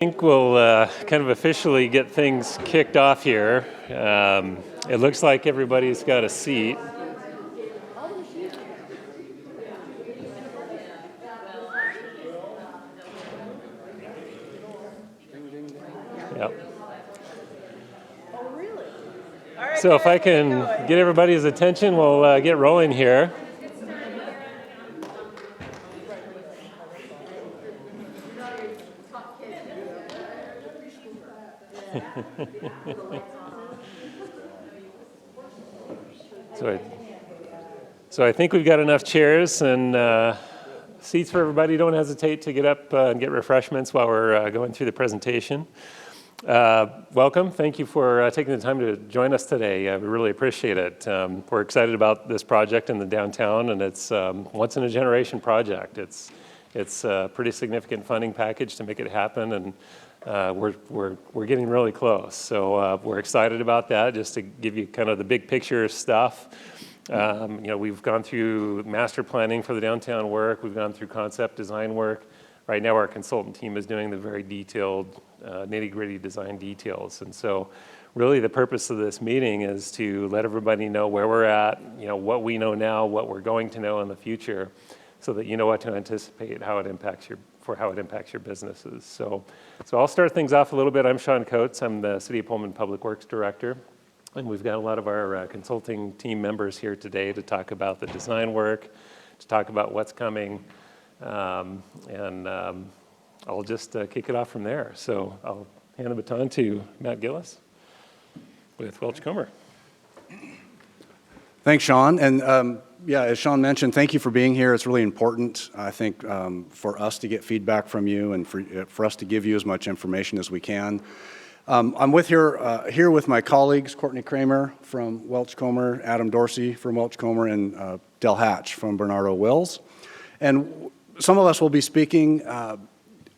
I think we'll kind of officially get things kicked off here. It looks like everybody's got a seat. Yep. So if I can get everybody's attention, we'll get rolling here. So I think we've got enough chairs and seats for everybody. Don't hesitate to get up and get refreshments while we're going through the presentation. Welcome. Thank you for taking the time to join us today. We really appreciate it. We're excited about this project in the downtown, and it's once in a generation project. It's a pretty significant funding package to make it happen, and we're getting really close. So we're excited about that. Just to give you kind of the big picture stuff. We've gone through master planning for the downtown work. We've gone through concept design work. Right now, our consultant team is doing the very detailed, nitty-gritty design details. And so really the purpose of this meeting is to let everybody know where we're at, what we know now, what we're going to know in the future, so that you know what to anticipate, how it impacts your businesses. So I'll start things off a little bit. I'm Sean Coates. I'm the City of Pullman Public Works Director. And we've got a lot of our consulting team members here today to talk about the design work, to talk about what's coming, and I'll just kick it off from there. So I'll hand the baton to Matt Gillis with Welch Comer. Thanks, Sean. And as Sean mentioned, thank you for being here. It's really important, I think, for us to get feedback from you and for us to give you as much information as we can. I'm here with my colleagues, Courtney Kramer from Welch Comer, Adam Dorsey from Welch Comer, and Del Hatch from Bernardo Wills. And some of us will be speaking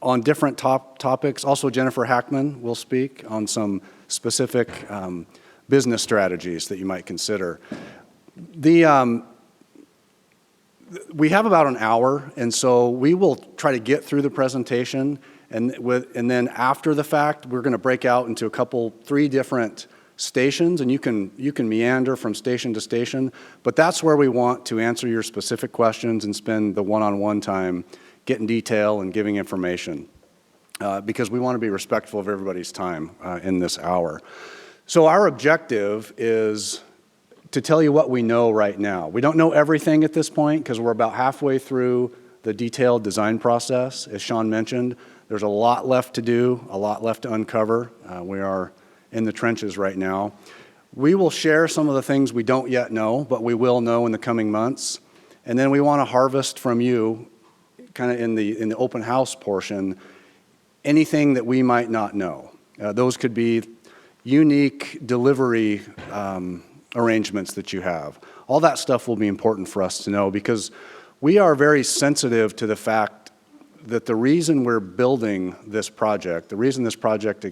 on different topics. Also, Jennifer Hackman will speak on some specific business strategies that you might consider. We have about an hour, and so we will try to get through the presentation. And then after the fact, we're going to break out into three different stations, and you can meander from station to station. But that's where we want to answer your specific questions and spend the one-on-one time getting detail and giving information, because we want to be respectful of everybody's time in this hour. So our objective is to tell you what we know right now. We don't know everything at this point because we're about halfway through the detailed design process, as Sean mentioned. There's a lot left to do, a lot left to uncover. We are in the trenches right now. We will share some of the things we don't yet know, but we will know in the coming months. And then we want to harvest from you, kind of in the open house portion, anything that we might not know. Those could be unique delivery arrangements that you have. All that stuff will be important for us to know because we are very sensitive to the fact that the reason we're building this project, the reason this project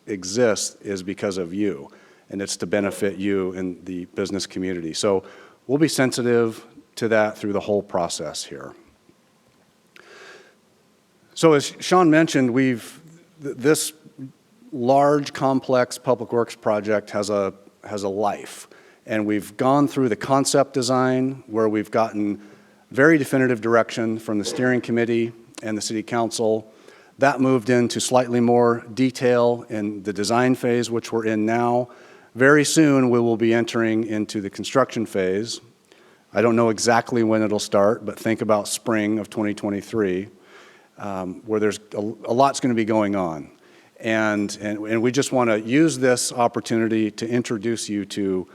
exists is because of you, and it's to benefit you and the business community. So we'll be sensitive to that through the whole process here. So as Sean mentioned, this large, complex public works project has a life, and we've gone through the concept design where we've gotten very definitive direction from the steering committee and the city council. That moved into slightly more detail in the design phase, which we're in now. Very soon, we will be entering into the construction phase. I don't know exactly when it'll start, but think about spring of 2023, where there's a lot's going to be going on. And we just want to use this opportunity to introduce you to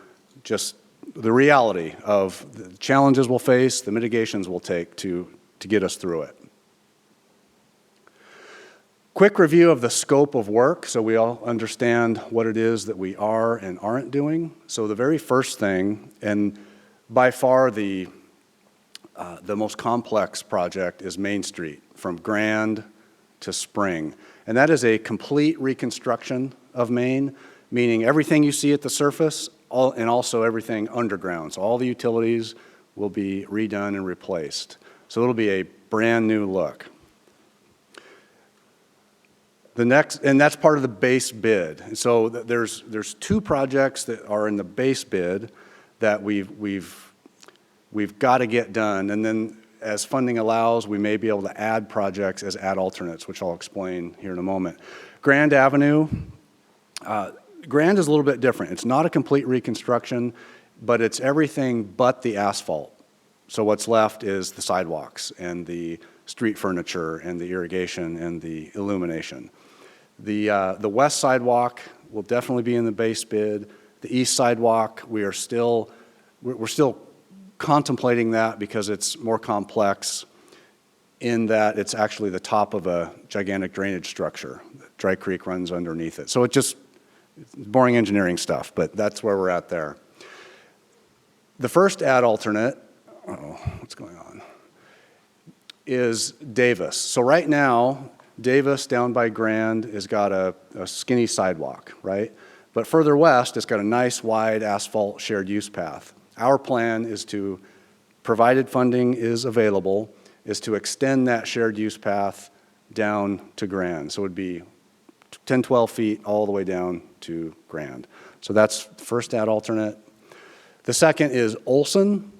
just the reality of the challenges we'll face, the mitigations we'll take to get us through it. Quick review of the scope of work so we all understand what it is that we are and aren't doing. So the very first thing, and by far the most complex project, is Main Street, from Grand to Spring. And that is a complete reconstruction of Main, meaning everything you see at the surface and also everything underground. So all the utilities will be redone and replaced. So it'll be a brand new look. The next, and that's part of the base bid. And so there's two projects that are in the base bid that we've got to get done. And then as funding allows, we may be able to add projects as add alternates, which I'll explain here in a moment. Grand Avenue, Grand is a little bit different. It's not a complete reconstruction, but it's everything but the asphalt. So what's left is the sidewalks and the street furniture and the irrigation and the illumination. The west sidewalk will definitely be in the base bid. The east sidewalk, we're still contemplating that because it's more complex in that it's actually the top of a gigantic drainage structure. Dry Creek runs underneath it. So it's boring engineering stuff, but that's where we're at there. The first add alternate, what's going on, is Davis. So right now, Davis down by Grand has got a skinny sidewalk, right? But further west, it's got a nice wide asphalt shared use path. Our plan is to, provided funding is available, is to extend that shared use path down to Grand. So it would be 10, 12 feet all the way down to Grand. So that's the first add alternate. The second is Olson.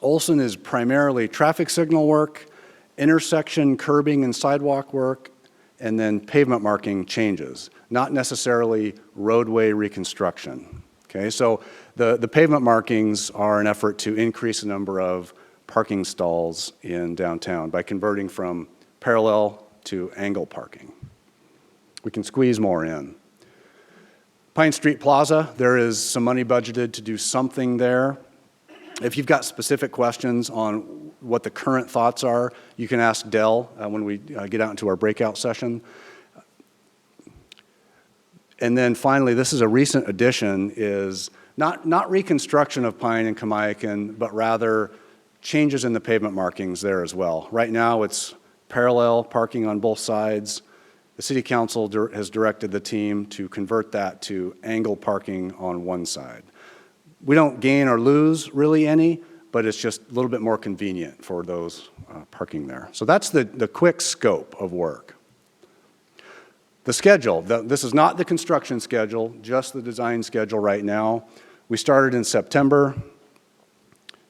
Olson is primarily traffic signal work, intersection curbing and sidewalk work, and then pavement marking changes, not necessarily roadway reconstruction. Okay, so the pavement markings are an effort to increase the number of parking stalls in downtown by converting from parallel to angle parking. We can squeeze more in. Pine Street Plaza, there is some money budgeted to do something there. If you've got specific questions on what the current thoughts are, you can ask Dell when we get out into our breakout session. And then finally, this is a recent addition, is not reconstruction of Pine and Kamiakin, but rather changes in the pavement markings there as well. Right now, it's parallel parking on both sides. The City Council has directed the team to convert that to angle parking on one side. We don't gain or lose really any, but it's just a little bit more convenient for those parking there. So that's the quick scope of work. The schedule, this is not the construction schedule, just the design schedule right now. We started in September.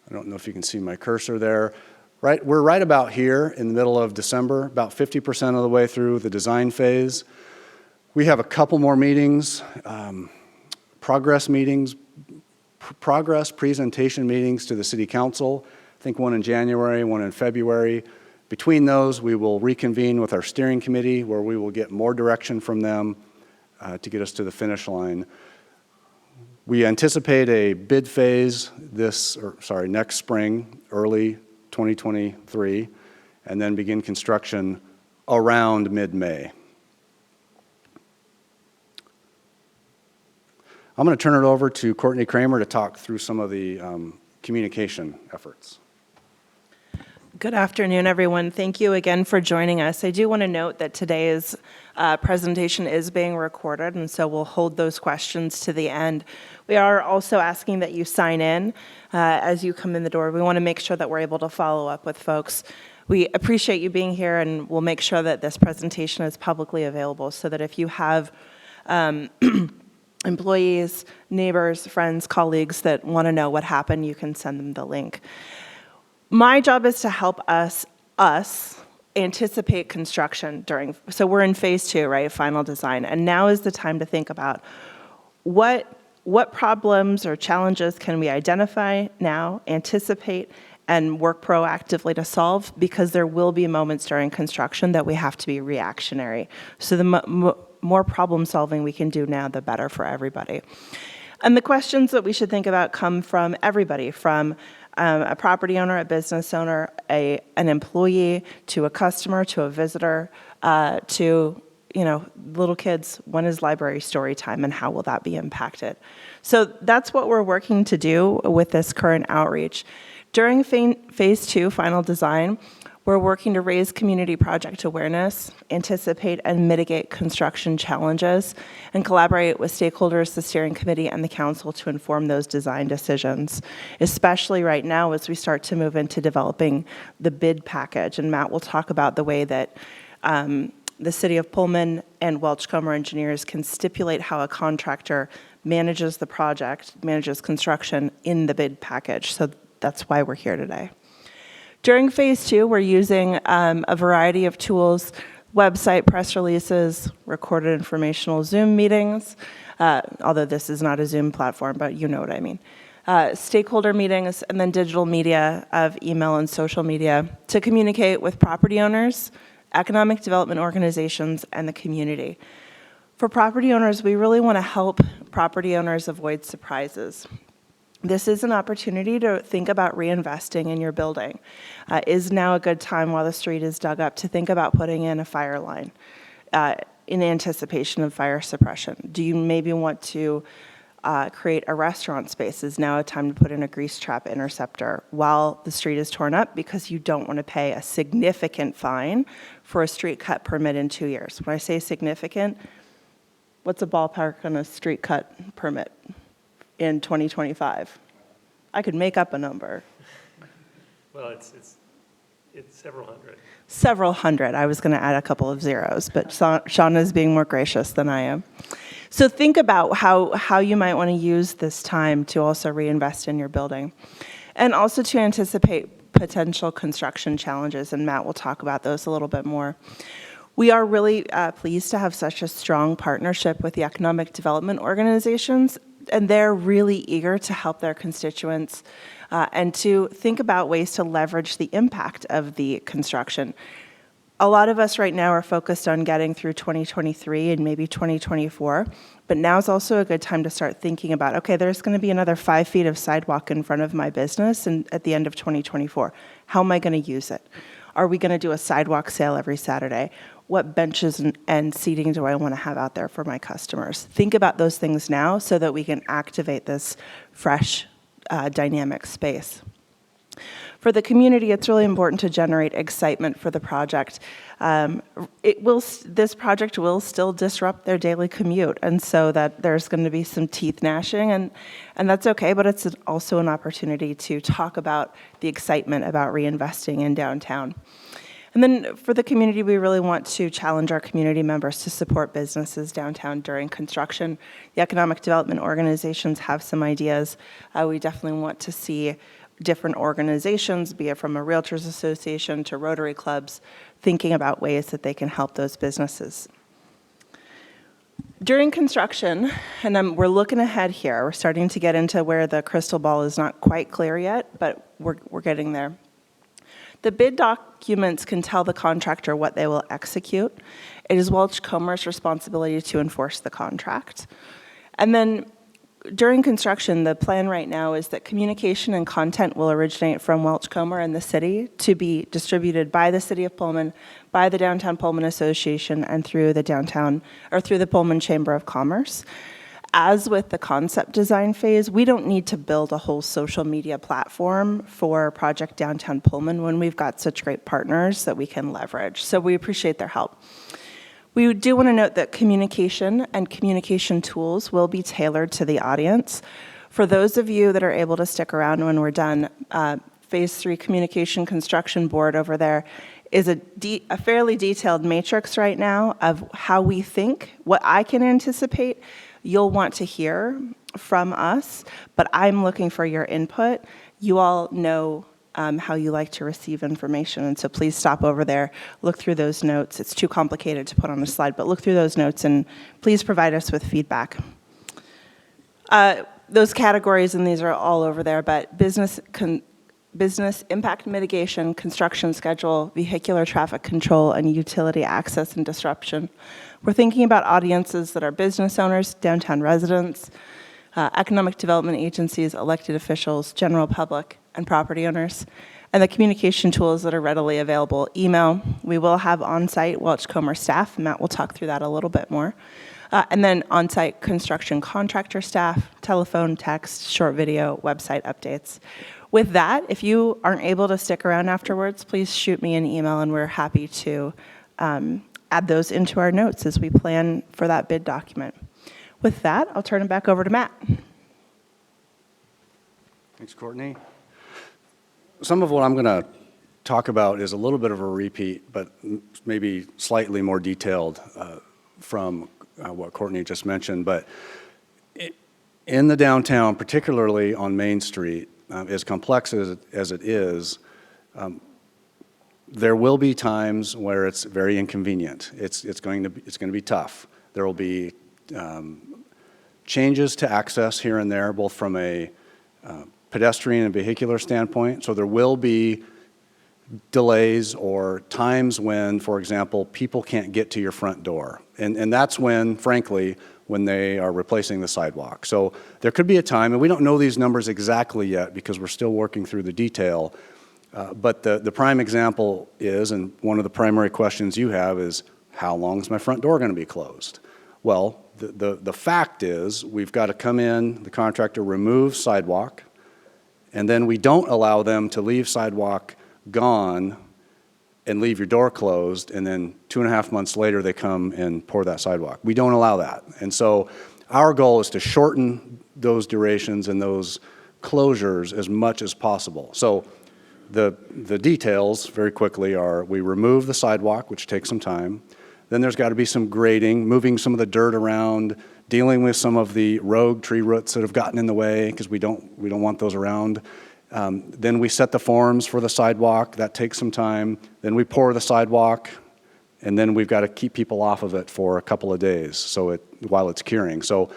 I don't know if you can see my cursor there. We're right about here in the middle of December, about 50% of the way through the design phase. We have a couple more meetings, progress presentation meetings to the City Council. I think one in January, one in February. Between those, we will reconvene with our steering committee where we will get more direction from them to get us to the finish line. We anticipate a bid phase next spring, early 2023, and then begin construction around mid-May. I'm going to turn it over to Courtney Kramer to talk through some of the communication efforts. Good afternoon, everyone. Thank you again for joining us. I do want to note that today's presentation is being recorded, and so we'll hold those questions to the end. We are also asking that you sign in as you come in the door. We want to make sure that we're able to follow up with folks. We appreciate you being here, and we'll make sure that this presentation is publicly available so that if you have employees, neighbors, friends, colleagues that want to know what happened, you can send them the link. My job is to help us anticipate construction so we're in phase 2, right, final design, and now is the time to think about what problems or challenges can we identify now, anticipate, and work proactively to solve, because there will be moments during construction that we have to be reactionary. So the more problem solving we can do now, the better for everybody. And the questions that we should think about come from everybody, from a property owner, a business owner, an employee, to a customer, to a visitor, to little kids. When is library story time, and how will that be impacted? So that's what we're working to do with this current outreach. During phase 2, final design, we're working to raise community project awareness, anticipate and mitigate construction challenges, and collaborate with stakeholders, the steering committee, and the council to inform those design decisions, especially right now as we start to move into developing the bid package. And Matt will talk about the way that the City of Pullman and Welch Comer Engineers can stipulate how a contractor manages the project, manages construction in the bid package. So that's why we're here today. During phase 2, we're using a variety of tools, website press releases, recorded informational Zoom meetings, although this is not a Zoom platform, but you know what I mean. Stakeholder meetings, and then digital media of email and social media to communicate with property owners, economic development organizations, and the community. For property owners, we really want to help property owners avoid surprises. This is an opportunity to think about reinvesting in your building. Is now a good time while the street is dug up to think about putting in a fire line in anticipation of fire suppression? Do you maybe want to create a restaurant space? Is now a time to put in a grease trap interceptor while the street is torn up because you don't want to pay a significant fine for a street cut permit in 2 years? When I say significant, what's a ballpark on a street cut permit in 2025? I could make up a number. Well, it's several hundred. Several hundred. I was going to add a couple of zeros, but Sean is being more gracious than I am. So think about how you might want to use this time to also reinvest in your building and also to anticipate potential construction challenges, and Matt will talk about those a little bit more. We are really pleased to have such a strong partnership with the economic development organizations, and they're really eager to help their constituents and to think about ways to leverage the impact of the construction. A lot of us right now are focused on getting through 2023 and maybe 2024, but now's also a good time to start thinking about, okay, there's going to be another 5 feet of sidewalk in front of my business and at the end of 2024. How am I going to use it? Are we going to do a sidewalk sale every Saturday? What benches and seating do I want to have out there for my customers? Think about those things now so that we can activate this fresh, dynamic space. For the community, it's really important to generate excitement for the project. This project will still disrupt their daily commute, and so that there's going to be some teeth gnashing, and that's okay, but it's also an opportunity to talk about the excitement about reinvesting in downtown. And then for the community, we really want to challenge our community members to support businesses downtown during construction. The economic development organizations have some ideas. We definitely want to see different organizations, be it from a realtors association to Rotary clubs, thinking about ways that they can help those businesses. During construction, and we're looking ahead here, we're starting to get into where the crystal ball is not quite clear yet, but we're getting there. The bid documents can tell the contractor what they will execute. It is Welch Comer's responsibility to enforce the contract. And then during construction, the plan right now is that communication and content will originate from Welch Comer and the city to be distributed by the City of Pullman, by the Downtown Pullman Association, and through the Pullman Chamber of Commerce. As with the concept design phase, we don't need to build a whole social media platform for Project Downtown Pullman when we've got such great partners that we can leverage. So we appreciate their help. We do want to note that communication and communication tools will be tailored to the audience. For those of you that are able to stick around when we're done, Phase 3 Communication Construction Board over there is a fairly detailed matrix right now of how we think, what I can anticipate you'll want to hear from us, but I'm looking for your input. You all know how you like to receive information, and so please stop over there, look through those notes. It's too complicated to put on a slide, but look through those notes and please provide us with feedback. Those categories, and these are all over there, but business impact mitigation, construction schedule, vehicular traffic control, and utility access and disruption. We're thinking about audiences that are business owners, downtown residents, economic development agencies, elected officials, general public, and property owners, and the communication tools that are readily available. Email, we will have on-site Welch Comer staff. Matt will talk through that a little bit more. And then on-site construction contractor staff, telephone, text, short video, website updates. With that, if you aren't able to stick around afterwards, please shoot me an email, and we're happy to add those into our notes as we plan for that bid document. With that, I'll turn it back over to Matt. Thanks, Courtney. Some of what I'm going to talk about is a little bit of a repeat, but maybe slightly more detailed from what Courtney just mentioned. But in the downtown, particularly on Main Street, as complex as it is, there will be times where it's very inconvenient. It's going to be tough. There will be changes to access here and there, both from a pedestrian and vehicular standpoint. So there will be delays or times when, for example, people can't get to your front door. And that's when, frankly, when they are replacing the sidewalk. So there could be a time, and we don't know these numbers exactly yet because we're still working through the detail, but the prime example is, and one of the primary questions you have is, how long is my front door going to be closed? Well, the fact is we've got to come in, the contractor remove sidewalk, and then we don't allow them to leave sidewalk gone and leave your door closed, and then 2.5 months later they come and pour that sidewalk. We don't allow that. And so our goal is to shorten those durations and those closures as much as possible. So the details, very quickly, are we remove the sidewalk, which takes some time. Then there's got to be some grading, moving some of the dirt around, dealing with some of the rogue tree roots that have gotten in the way, because we don't want those around. Then we set the forms for the sidewalk. That takes some time. Then we pour the sidewalk, and then we've got to keep people off of it for a couple of days while it's curing. So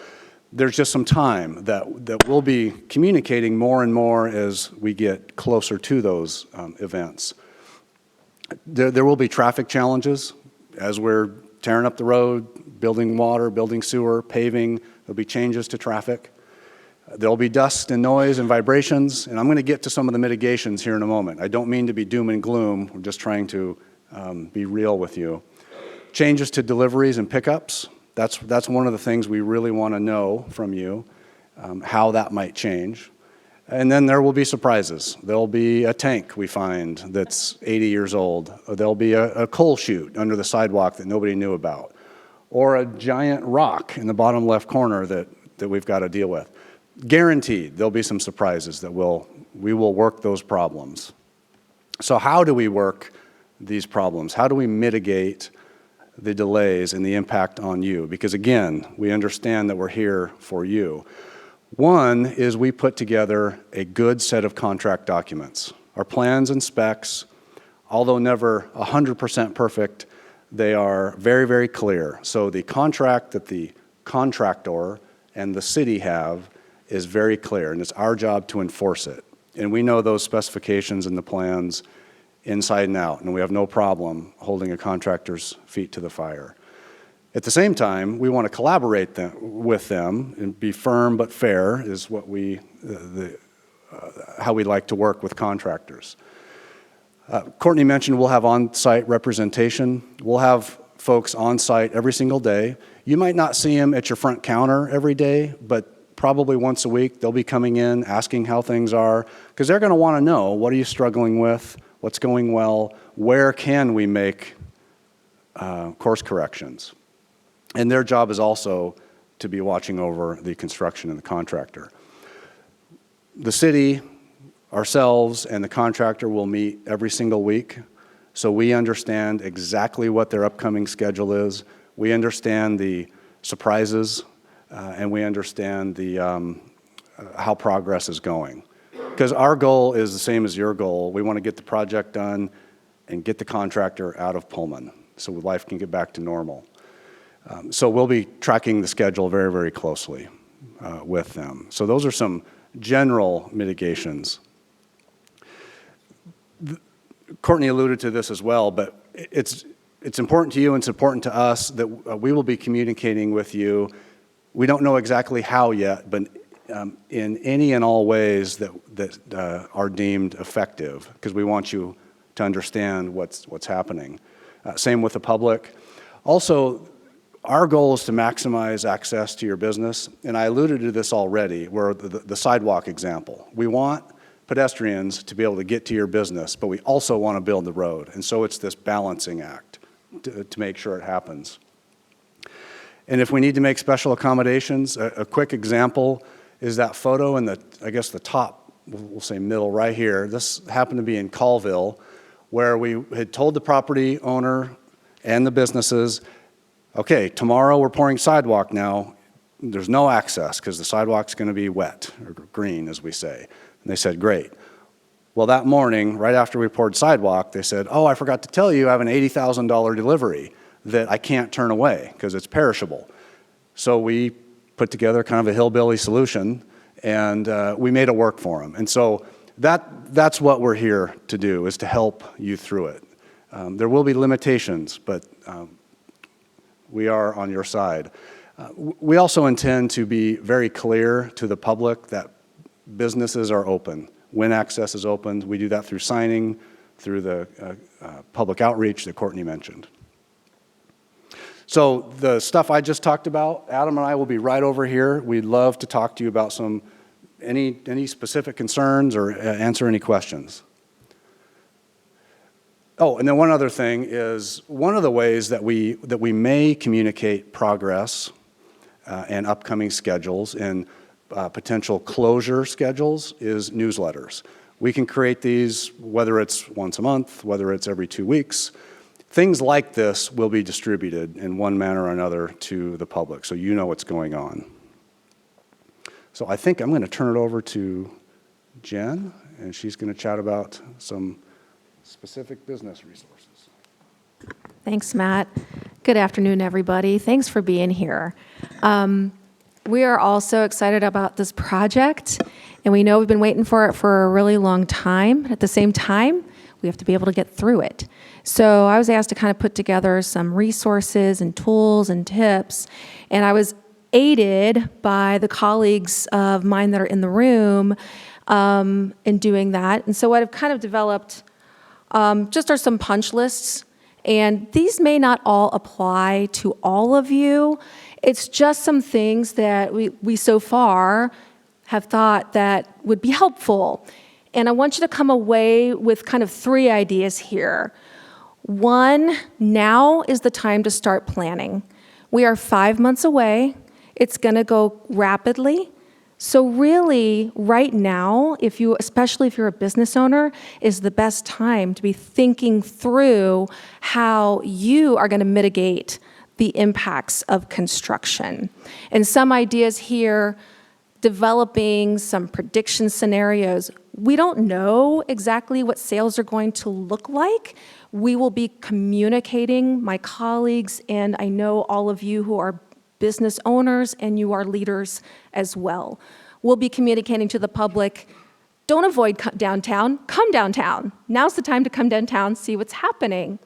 there's just some time that we'll be communicating more and more as we get closer to those events. There will be traffic challenges as we're tearing up the road, building water, building sewer, paving. There'll be changes to traffic. There'll be dust and noise and vibrations, and I'm going to get to some of the mitigations here in a moment. I don't mean to be doom and gloom. We're just trying to be real with you. Changes to deliveries and pickups. That's one of the things we really want to know from you, how that might change. And then there will be surprises. There'll be a tank we find that's 80 years old. There'll be a coal chute under the sidewalk that nobody knew about, or a giant rock in the bottom left corner that we've got to deal with. Guaranteed, there'll be some surprises that we will work those problems. So how do we work these problems? How do we mitigate the delays and the impact on you? Because again, we understand that we're here for you. One is we put together a good set of contract documents. Our plans and specs, although never 100% perfect, they are very, very clear. So the contract that the contractor and the city have is very clear, and it's our job to enforce it. And we know those specifications and the plans inside and out, and we have no problem holding a contractor's feet to the fire. At the same time, we want to collaborate with them and be firm but fair is what how we like to work with contractors. Courtney mentioned we'll have on-site representation. We'll have folks on-site every single day. You might not see them at your front counter every day, but probably once a week they'll be coming in, asking how things are, because they're going to want to know, what are you struggling with, what's going well, where can we make course corrections. And their job is also to be watching over the construction and the contractor. The city, ourselves, and the contractor will meet every single week, so we understand exactly what their upcoming schedule is. We understand the surprises, and we understand how progress is going. Because our goal is the same as your goal. We want to get the project done and get the contractor out of Pullman so life can get back to normal. So we'll be tracking the schedule very, very closely with them. So those are some general mitigations. Courtney alluded to this as well, but it's important to you and it's important to us that we will be communicating with you. We don't know exactly how yet, but in any and all ways that are deemed effective, because we want you to understand what's happening. Same with the public. Also, our goal is to maximize access to your business, and I alluded to this already, where the sidewalk example. We want pedestrians to be able to get to your business, but we also want to build the road, and so it's this balancing act to make sure it happens. And if we need to make special accommodations, a quick example is that photo in the top, we'll say middle right here. This happened to be in Colville, where we had told the property owner and the businesses, okay, tomorrow we're pouring sidewalk now. There's no access because the sidewalk's going to be wet, or green, as we say. And they said, great. Well, that morning, right after we poured sidewalk, they said, oh, I forgot to tell you I have an $80,000 delivery that I can't turn away because it's perishable. So we put together kind of a hillbilly solution, and we made it work for them. And so that's what we're here to do, is to help you through it. There will be limitations, but we are on your side. We also intend to be very clear to the public that businesses are open. When access is opened, we do that through signing, through the public outreach that Courtney mentioned. So the stuff I just talked about, Adam and I will be right over here. We'd love to talk to you about any specific concerns or answer any questions. Oh, and then one other thing is, one of the ways that we may communicate progress and upcoming schedules and potential closure schedules is newsletters. We can create these, whether it's once a month, whether it's every 2 weeks. Things like this will be distributed in one manner or another to the public, so you know what's going on. So I think I'm going to turn it over to Jen, and she's going to chat about some specific business resources. Thanks, Matt. Good afternoon, everybody. Thanks for being here. We are all so excited about this project, and we know we've been waiting for it for a really long time. At the same time, we have to be able to get through it. So I was asked to kind of put together some resources and tools and tips, and I was aided by the colleagues of mine that are in the room in doing that. And so what I've kind of developed just are some punch lists, and these may not all apply to all of you. It's just some things that we so far have thought that would be helpful. And I want you to come away with kind of 3 ideas here. 1, now is the time to start planning. We are 5 months away. It's going to go rapidly. So really, right now, especially if you're a business owner, is the best time to be thinking through how you are going to mitigate the impacts of construction. And some ideas here, developing some prediction scenarios. We don't know exactly what sales are going to look like. We will be communicating, my colleagues, and I know all of you who are business owners and you are leaders as well. We'll be communicating to the public, don't avoid downtown, come downtown. Now's the time to come downtown, see what's happening.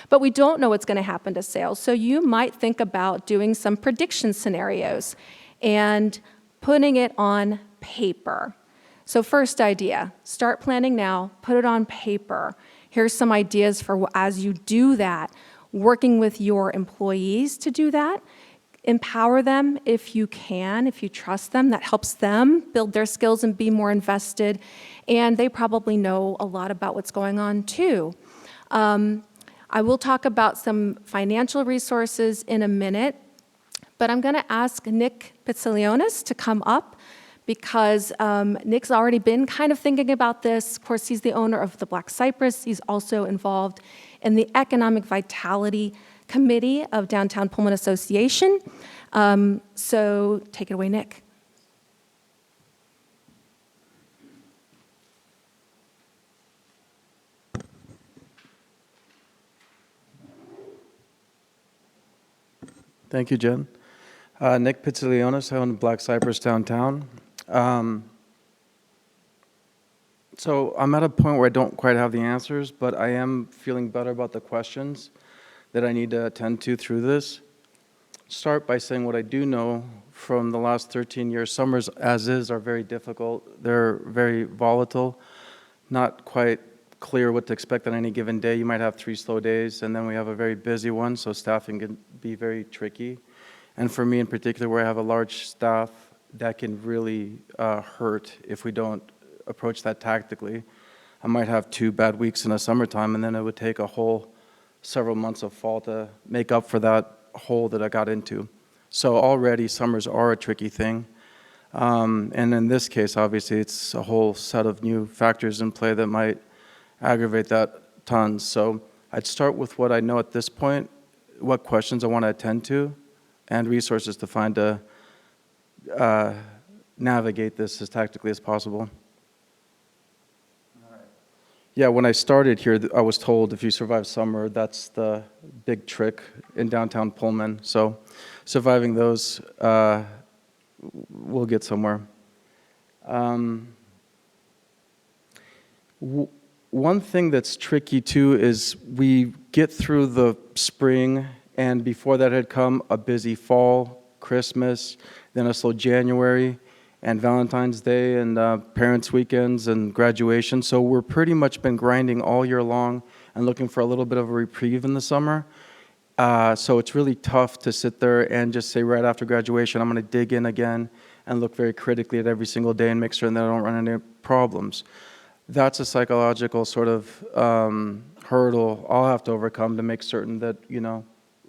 But we don't know what's going to happen to sales. So you might think about doing some prediction scenarios and putting it on paper. So first idea, start planning now, put it on paper. Here's some ideas for as you do that, working with your employees to do that. Empower them if you can, if you trust them. That helps them build their skills and be more invested. And they probably know a lot about what's going on too. I will talk about some financial resources in a minute, but I'm going to ask Nick Pizzilionis to come up because Nick's already been kind of thinking about this. Of course, he's the owner of the Black Cypress. He's also involved in the Economic Vitality Committee of Downtown Pullman Association. So take it away, Nick. Thank you, Jen. Nick Pizzilionis, I own Black Cypress downtown. So I'm at a point where I don't quite have the answers, but I am feeling better about the questions that I need to attend to through this. Start by saying what I do know from the last 13 years. Summers, as is, are very difficult. They're very volatile, not quite clear what to expect on any given day. You might have 3 slow days, and then we have a very busy one, so staffing can be very tricky. And for me in particular, where I have a large staff, that can really hurt if we don't approach that tactically. I might have 2 bad weeks in the summertime, and then it would take a whole several months of fall to make up for that hole that I got into. So already summers are a tricky thing. And in this case, obviously, it's a whole set of new factors in play that might aggravate that tons. So I'd start with what I know at this point, what questions I want to attend to, and resources to find to navigate this as tactically as possible. Yeah, when I started here, I was told if you survive summer, that's the big trick in downtown Pullman. So surviving those, we'll get somewhere. One thing that's tricky too is we get through the spring, and before that had come a busy fall, Christmas, then a slow January, and Valentine's Day, and parents' weekends, and graduation. So we're pretty much been grinding all year long and looking for a little bit of a reprieve in the summer. So it's really tough to sit there and just say right after graduation, I'm going to dig in again and look very critically at every single day and make sure that I don't run into problems. That's a psychological sort of hurdle I'll have to overcome to make certain that,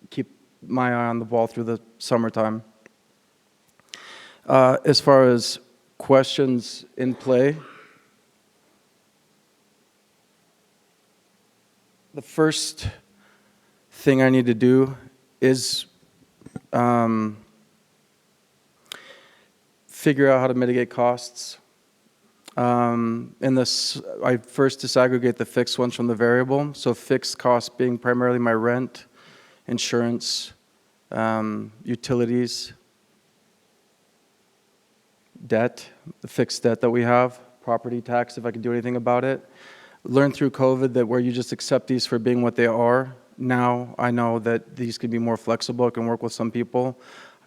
keep my eye on the ball through the summertime. As far as questions in play, the first thing I need to do is figure out how to mitigate costs. I first disaggregate the fixed ones from the variable. So fixed costs being primarily my rent, insurance, utilities, debt, the fixed debt that we have, property tax if I can do anything about it. Learned through COVID that where you just accept these for being what they are. Now I know that these can be more flexible. I can work with some people.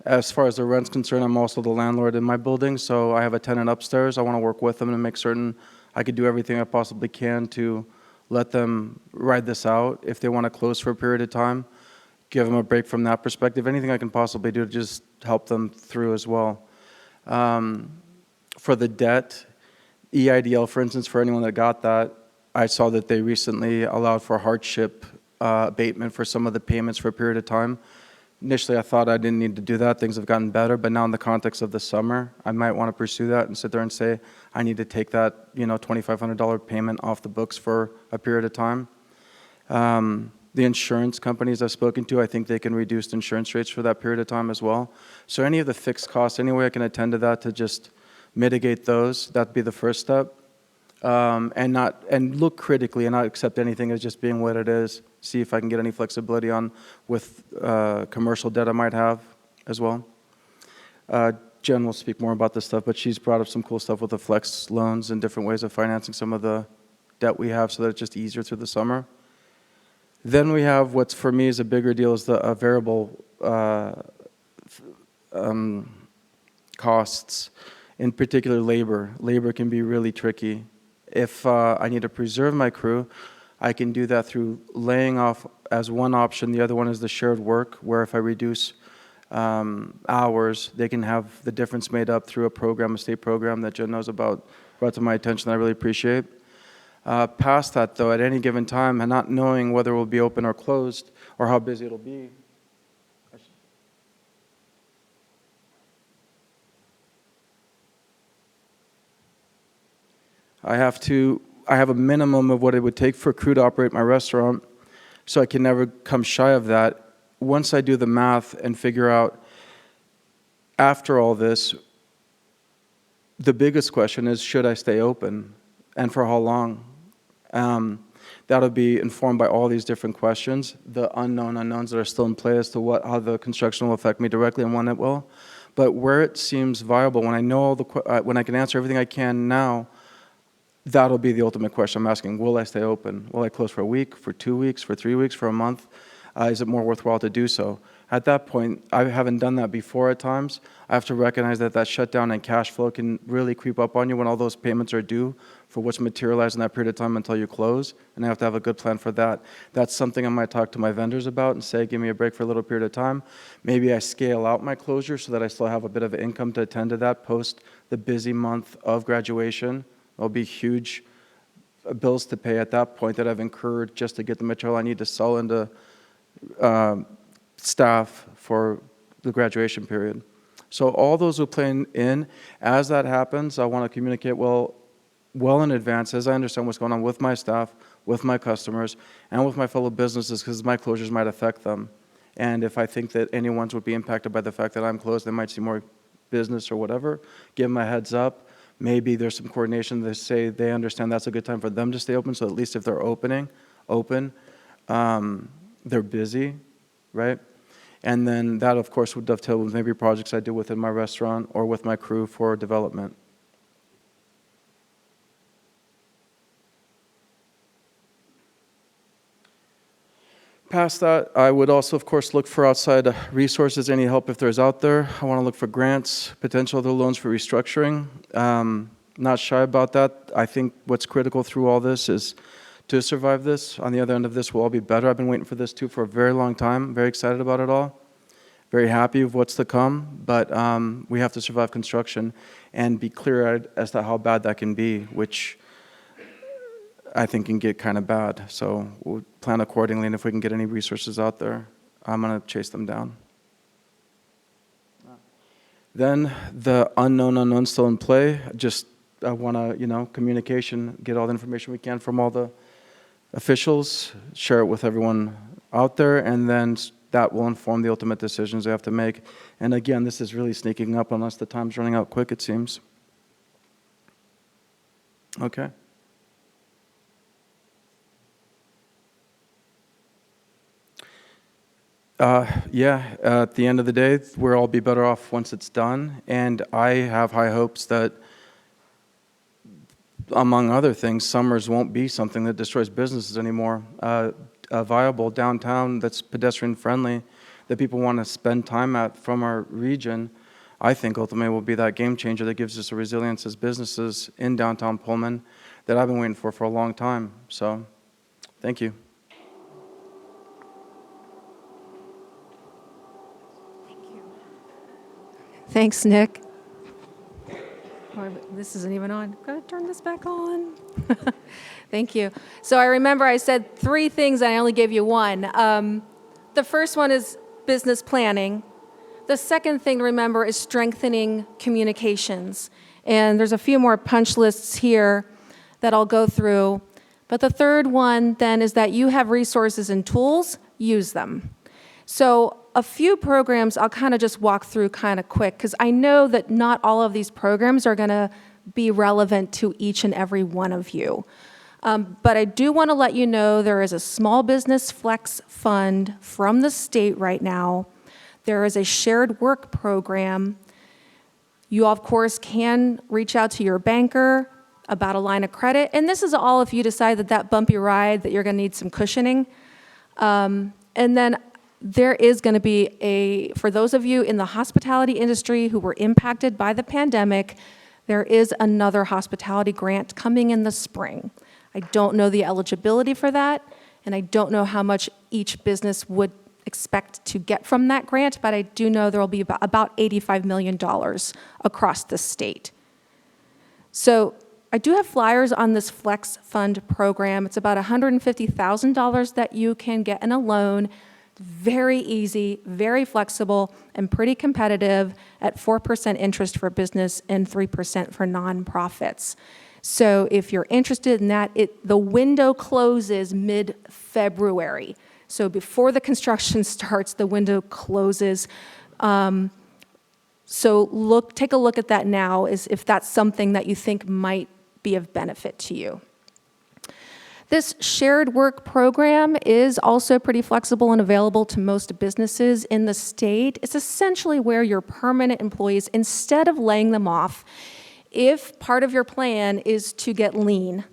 As far as the rent's concerned, I'm also the landlord in my building, so I have a tenant upstairs. I want to work with them and make certain I could do everything I possibly can to let them ride this out. If they want to close for a period of time, give them a break from that perspective. Anything I can possibly do to just help them through as well. For the debt, EIDL, for instance, for anyone that got that, I saw that they recently allowed for hardship abatement for some of the payments for a period of time. Initially, I thought I didn't need to do that. Things have gotten better, but now in the context of the summer, I might want to pursue that and sit there and say, I need to take that, $2,500 payment off the books for a period of time. The insurance companies I've spoken to, I think they can reduce insurance rates for that period of time as well. So any of the fixed costs, any way I can attend to that to just mitigate those, that'd be the first step. And look critically and not accept anything as just being what it is. See if I can get any flexibility on with commercial debt I might have as well. Jen will speak more about this stuff, but she's brought up some cool stuff with the flex loans and different ways of financing some of the debt we have so that it's just easier through the summer. Then we have what's for me is a bigger deal is the variable costs, in particular labor. Labor can be really tricky. If I need to preserve my crew, I can do that through laying off as one option. The other one is the shared work, where if I reduce hours, they can have the difference made up through a state program that Jen knows about, brought to my attention that I really appreciate. Past that, though, at any given time, and not knowing whether it will be open or closed or how busy it'll be, I have a minimum of what it would take for a crew to operate my restaurant, so I can never come shy of that. Once I do the math and figure out, after all this, the biggest question is, should I stay open, and for how long? That'll be informed by all these different questions, the unknown unknowns that are still in play as to how the construction will affect me directly and when it will. But where it seems viable, when I know when I can answer everything I can now, that'll be the ultimate question I'm asking. Will I stay open? Will I close for a week, for 2 weeks, for 3 weeks, for a month? Is it more worthwhile to do so? At that point, I haven't done that before at times. I have to recognize that shutdown and cash flow can really creep up on you when all those payments are due for what's materialized in that period of time until you close, and I have to have a good plan for that. That's something I might talk to my vendors about and say, give me a break for a little period of time. Maybe I scale out my closure so that I still have a bit of income to attend to that post the busy month of graduation. There'll be huge bills to pay at that point that I've incurred just to get the material I need to sell into staff for the graduation period. So all those will play in. As that happens, I want to communicate well in advance as I understand what's going on with my staff, with my customers and with my fellow businesses because my closures might affect them. And if I think that anyone's would be impacted by the fact that I'm closed, they might see more business or whatever, give them a heads up. Maybe there's some coordination. They say they understand that's a good time for them to stay open, so at least if they're open, they're busy, right? And then that, of course, would dovetail with maybe projects I do within my restaurant or with my crew for development. Past that, I would also, of course, look for outside resources, any help if there's out there. I want to look for grants, potential other loans for restructuring. Not shy about that. I think what's critical through all this is to survive this. On the other end of this, we'll all be better. I've been waiting for this too for a very long time. Very excited about it all. Very happy with what's to come. But we have to survive construction and be clear as to how bad that can be, which I think can get kind of bad. So we'll plan accordingly, and if we can get any resources out there, I'm going to chase them down. Then the unknown still in play. I want to, communication, get all the information we can from all the officials, share it with everyone out there, and then that will inform the ultimate decisions they have to make. And again, this is really sneaking up on us. The time's running out quick, it seems. Okay. At the end of the day, we'll all be better off once it's done. And I have high hopes that, among other things, summers won't be something that destroys businesses anymore. A viable downtown that's pedestrian friendly, that people want to spend time at from our region, I think ultimately will be that game changer that gives us a resilience as businesses in downtown Pullman that I've been waiting for a long time. So, thank you. Thanks, Nick. Or this isn't even on. Gotta turn this back on. Thank you. So I remember I said 3 things and I only gave you 1. The first one is business planning. The second thing to remember is strengthening communications. And there's a few more punch lists here that I'll go through. But the third one then is that you have resources and tools, use them. So a few programs I'll kind of just walk through kind of quick, because I know that not all of these programs are going to be relevant to each and every one of you. But I do want to let you know there is a small business flex fund from the state right now. There is a shared work program. You, of course, can reach out to your banker about a line of credit. And this is all if you decide that bumpy ride, that you're going to need some cushioning. And then there is going to be for those of you in the hospitality industry who were impacted by the pandemic, there is another hospitality grant coming in the spring. I don't know the eligibility for that, and I don't know how much each business would expect to get from that grant, but I do know there will be about $85 million across the state. So I do have flyers on this Flex Fund program. It's about $150,000 that you can get in a loan. Very easy, very flexible, and pretty competitive at 4% interest for business and 3% for nonprofits. So if you're interested in that, the window closes mid-February. So before the construction starts, the window closes. So take a look at that now, if that's something that you think might be of benefit to you. This shared work program is also pretty flexible and available to most businesses in the state. It's essentially where your permanent employees, instead of laying them off, if part of your plan is to get lean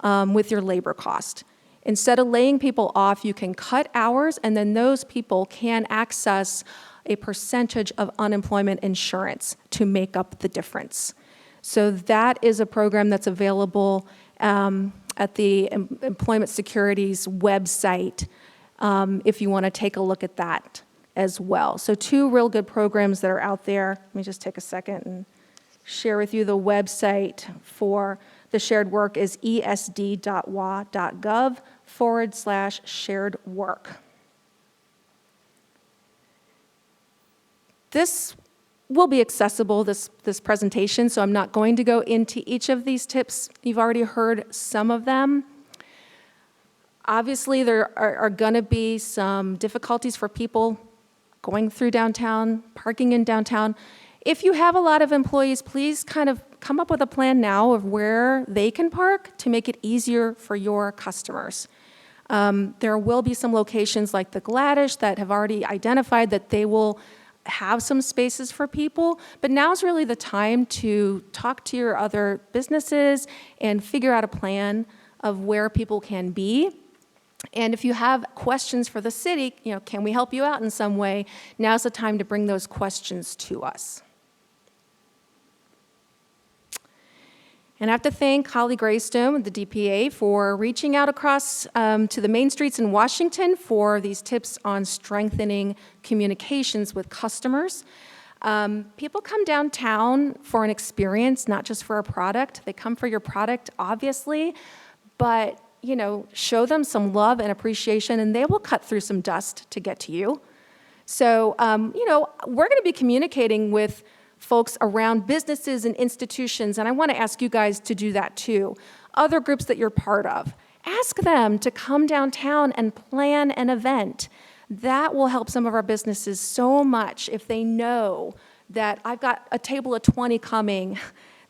with your labor cost, instead of laying people off, you can cut hours, and then those people can access a percentage of unemployment insurance to make up the difference. So that is a program that's available at the Employment Security's website, if you want to take a look at that as well. So 2 real good programs that are out there. Let me just take a second and share with you the website for the shared work is esd.wa.gov/shared work. This will be accessible, this presentation, so I'm not going to go into each of these tips. You've already heard some of them. Obviously, there are going to be some difficulties for people going through downtown, parking in downtown. If you have a lot of employees, please kind of come up with a plan now of where they can park to make it easier for your customers. There will be some locations like the Gladish that have already identified that they will have some spaces for people, but now's really the time to talk to your other businesses and figure out a plan of where people can be. And if you have questions for the city, can we help you out in some way? Now's the time to bring those questions to us. And I have to thank Holly Greystone, the DPA, for reaching out across to the main streets in Washington for these tips on strengthening communications with customers. People come downtown for an experience, not just for a product. They come for your product, obviously, but show them some love and appreciation, and they will cut through some dust to get to you. So, we're going to be communicating with folks around businesses and institutions, and I want to ask you guys to do that too. Other groups that you're part of, ask them to come downtown and plan an event. That will help some of our businesses so much if they know that I've got a table of 20 coming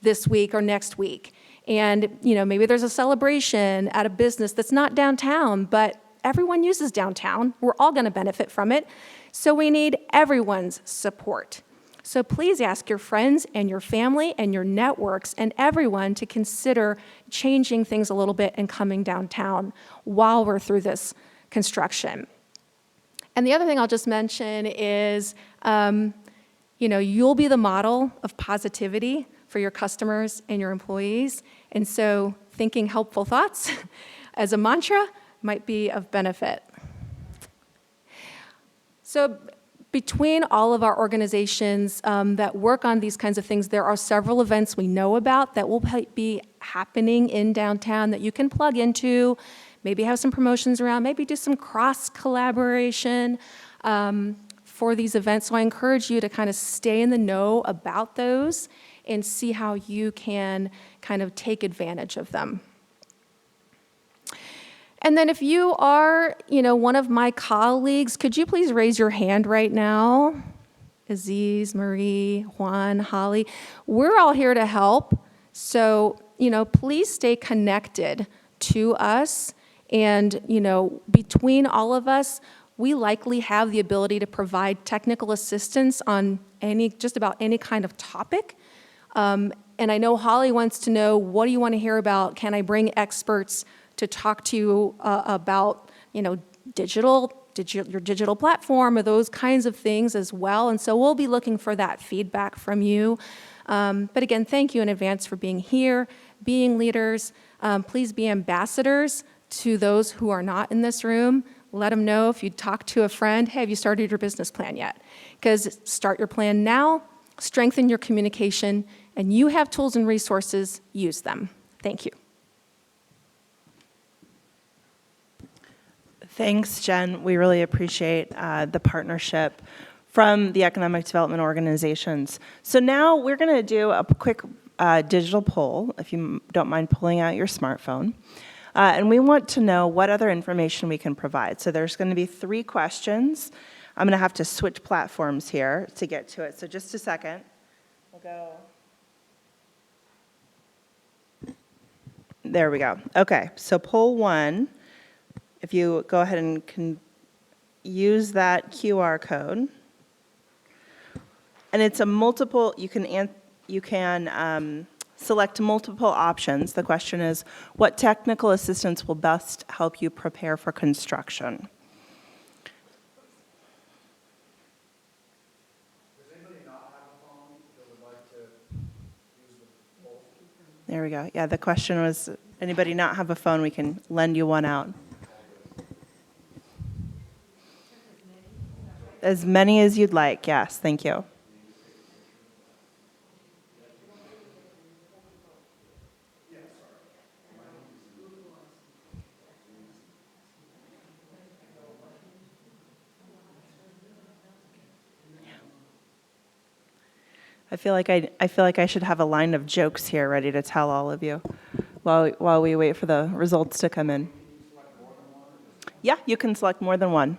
this week or next week. And, maybe there's a celebration at a business that's not downtown, but everyone uses downtown. We're all going to benefit from it. So we need everyone's support. So please ask your friends and your family and your networks and everyone to consider changing things a little bit and coming downtown while we're through this construction. And the other thing I'll just mention is, you'll be the model of positivity for your customers and your employees. And so thinking helpful thoughts as a mantra might be of benefit. So between all of our organizations that work on these kinds of things, there are several events we know about that will be happening in downtown that you can plug into, maybe have some promotions around, maybe do some cross-collaboration for these events. So I encourage you to kind of stay in the know about those and see how you can kind of take advantage of them. And then if you are, one of my colleagues, could you please raise your hand right now? Aziz, Marie, Juan, Holly. We're all here to help. So, please stay connected to us. And, between all of us, we likely have the ability to provide technical assistance on just about any kind of topic. And I know Holly wants to know, what do you want to hear about? Can I bring experts to talk to you about, your digital platform or those kinds of things as well. And so we'll be looking for that feedback from you. But again, thank you in advance for being here, being leaders. Please be ambassadors to those who are not in this room. Let them know if you talk to a friend, hey, have you started your business plan yet? Because start your plan now, strengthen your communication, and you have tools and resources, use them. Thank you. Thanks, Jen. We really appreciate the partnership from the economic development organizations. So now we're going to do a quick digital poll, if you don't mind pulling out your smartphone. And we want to know what other information we can provide. So there's going to be 3 questions. I'm going to have to switch platforms here to get to it. So just a second. We'll go. There we go. Okay, so poll 1. If you go ahead and can use that QR code, and it's a multiple, you can select multiple options. The question is, what technical assistance will best help you prepare for construction? Does anybody not have a phone that would like to use the poll? There we go. Yeah, the question was, anybody not have a phone, we can lend you one out. As many as you'd like, yes, thank you. I feel like I should have a line of jokes here ready to tell all of you while we wait for the results to come in. Yeah, you can select more than one.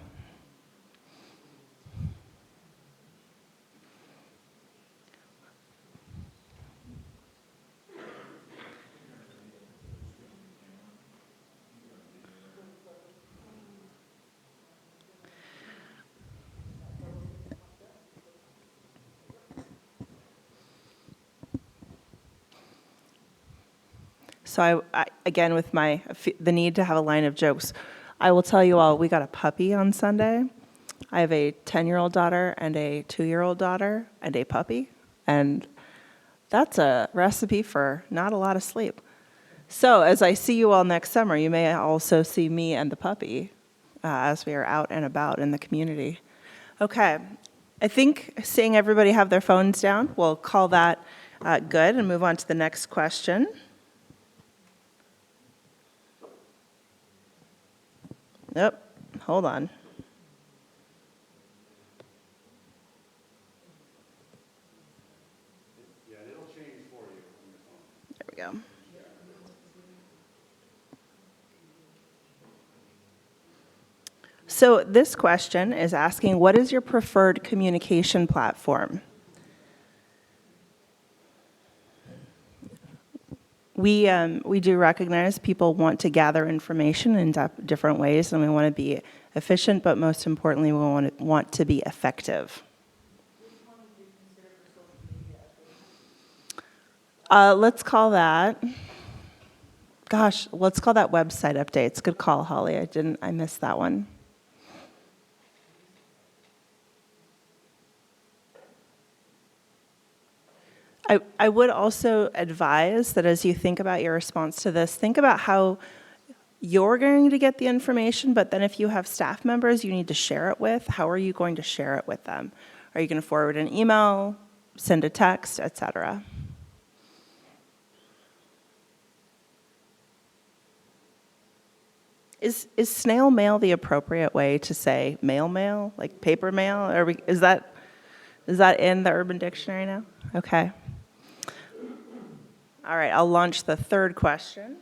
So again, with the need to have a line of jokes, I will tell you all, we got a puppy on Sunday. I have a 10-year-old daughter and a 2-year-old daughter and a puppy, and that's a recipe for not a lot of sleep. So as I see you all next summer, you may also see me and the puppy as we are out and about in the community. Okay, I think seeing everybody have their phones down, we'll call that good and move on to the next question. Yep, hold on. Yeah, it'll change for you on your phone. There we go. So this question is asking, what is your preferred communication platform? We do recognize people want to gather information in different ways, and we want to be efficient, but most importantly, we want to be effective. Let's call that, let's call that website updates. Good call, Holly. I missed that one. I would also advise that as you think about your response to this, think about how you're going to get the information, but then if you have staff members you need to share it with, how are you going to share it with them? Are you going to forward an email, send a text, etc.? Is snail mail the appropriate way to say mail, like paper mail? Is that in the Urban Dictionary now? Okay. All right, I'll launch the third question.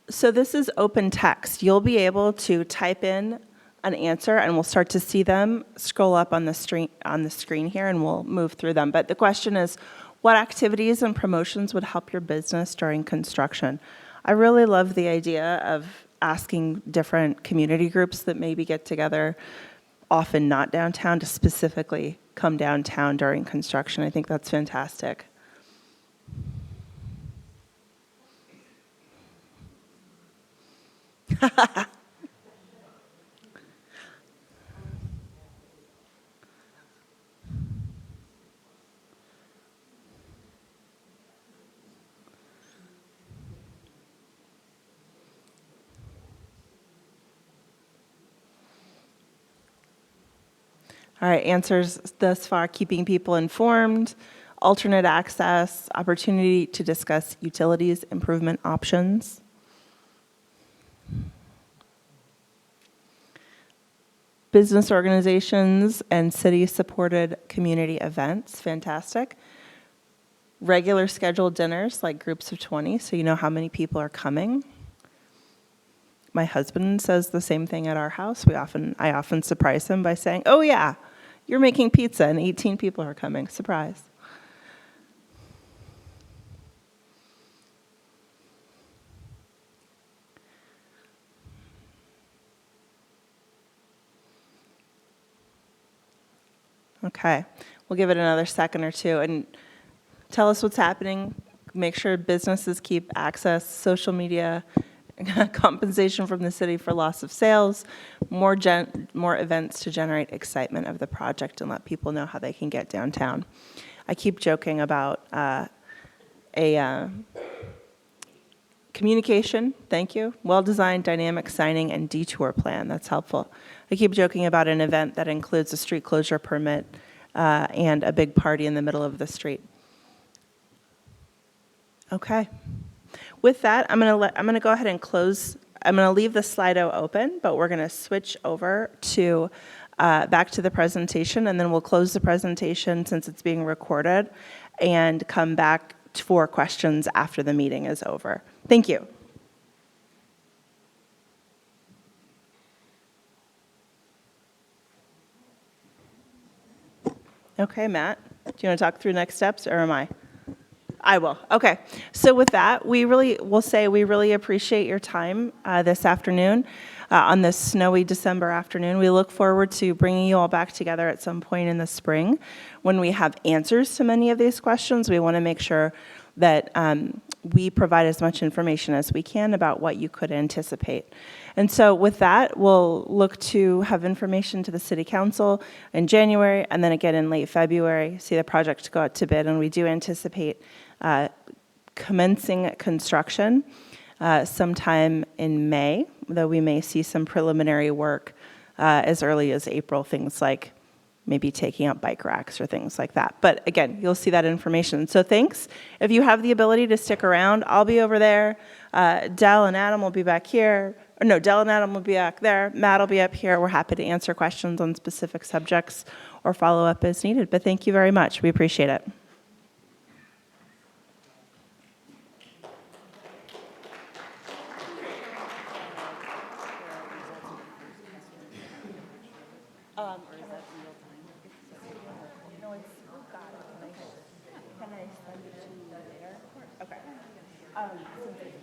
So this is open text. You'll be able to type in an answer, and we'll start to see them scroll up on the screen here, and we'll move through them. But the question is, what activities and promotions would help your business during construction? I really love the idea of asking different community groups that maybe get together, often not downtown, to specifically come downtown during construction. I think that's fantastic. All right, answers thus far: keeping people informed, alternate access, opportunity to discuss utilities improvement options. Business organizations and city-supported community events, fantastic. Regular scheduled dinners, like groups of 20, so you know how many people are coming. My husband says the same thing at our house. I often surprise him by saying, "Oh yeah, you're making pizza and 18 people are coming. Surprise." Okay, we'll give it another second or two and tell us what's happening. Make sure businesses keep access, social media, compensation from the city for loss of sales, more events to generate excitement of the project and let people know how they can get downtown. I keep joking about communication, thank you, well-designed dynamic signing and detour plan, that's helpful. I keep joking about an event that includes a street closure permit and a big party in the middle of the street. Okay. With that, I'm going to go ahead and close. I'm going to leave the Slido open, but we're going to switch over to back to the presentation, and then we'll close the presentation since it's being recorded and come back for questions after the meeting is over. Thank you. Okay, Matt, do you want to talk through next steps, or am I? I will. Okay. So with that, we really appreciate your time this afternoon, on this snowy December afternoon. We look forward to bringing you all back together at some point in the spring when we have answers to many of these questions. We want to make sure that we provide as much information as we can about what you could anticipate. And so with that, we'll look to have information to the City Council in January, and then again in late February, see the project go out to bid. And we do anticipate commencing construction sometime in May, though we may see some preliminary work as early as April, things like maybe taking out bike racks or things like that. But again, you'll see that information. So thanks. If you have the ability to stick around, I'll be over there. Dell and Adam will be back here. Or no, Dell and Adam will be back there. Matt will be up here. We're happy to answer questions on specific subjects or follow up as needed. But thank you very much. We appreciate it. Can I send it to you later? Okay. Since it's